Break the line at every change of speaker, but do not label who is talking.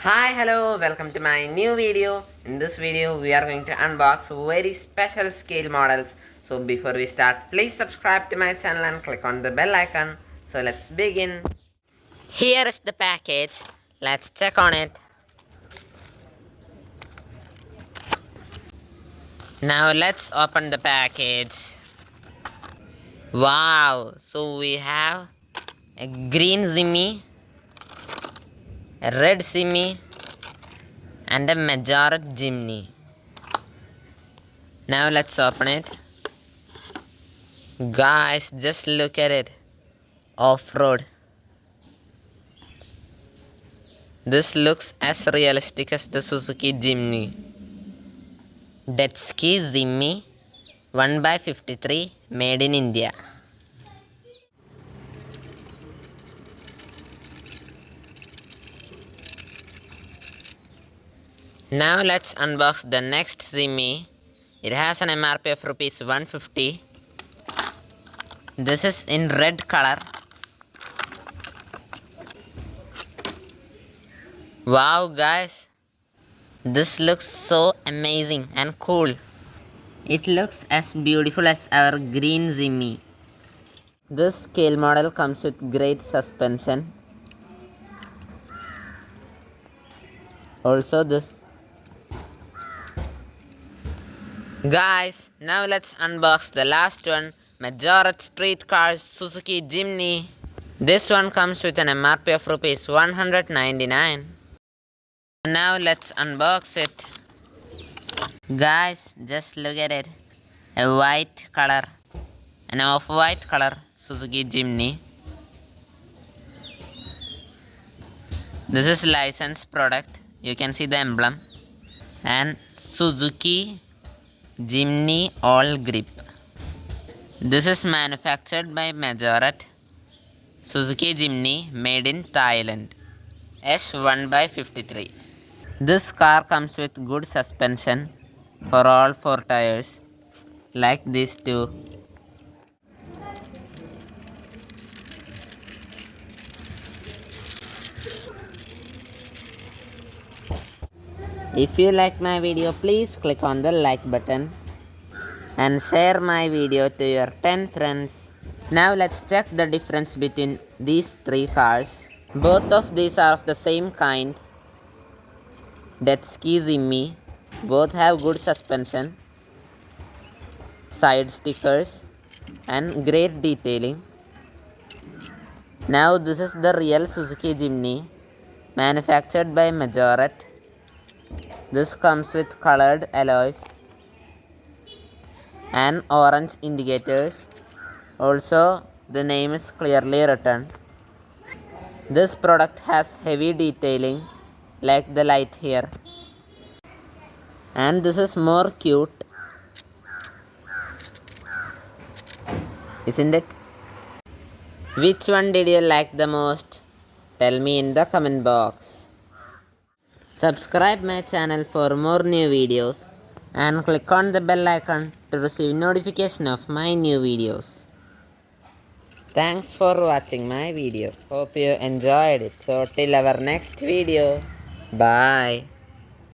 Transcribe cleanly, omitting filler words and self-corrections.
Hi, hello, welcome to my new video. In this video, we are going to unbox very special scale models. So before we start, please subscribe to my channel and click on the bell icon. So let's begin. Here is the package. Let's check on it. Now let's open the package. Wow, so we have a green Jimny, a red Jimny, and a majority Jimny. Now let's open it. Guys, just look at it. Off-road. This looks as realistic as the Suzuki Jimny. Detski Jimny 1/53 made in India. Now let's unbox the next Jimny. It has an MRP of rupees 150. This is in red color. Wow guys, this looks so amazing and cool. It looks as beautiful as our green Jimny. This scale model comes with great suspension. Also this. Guys, now let's unbox the last one, Majority Street Cars Suzuki Jimny. This one comes with an MRP of rupees 199. Now let's unbox it. Guys, just look at it. A white color, an off-white color Suzuki Jimny. This is licensed product. You can see the emblem. And Suzuki Jimny All Grip. This is manufactured by Majority Suzuki Jimny made in Thailand. S1/53. This car comes with good suspension for all four tires, like these two. If you like my video, please click on the like button and share my video to your 10 friends. Now let's check the difference between these three cars. Both of these are of the same kind. Detski Jimny. Both have good suspension, side stickers, and great detailing. Now this is the real Suzuki Jimny, manufactured by Majority. This comes with colored alloys and orange indicators. Also, the name is clearly written. This product has heavy detailing like the light here. And this is more cute, isn't it? Which one did you like the most? Tell me in the comment box. Subscribe my channel for more new videos and click on the bell icon to receive notification of my new videos. Thanks for watching my video. Hope you enjoyed it. So till our next video. Bye.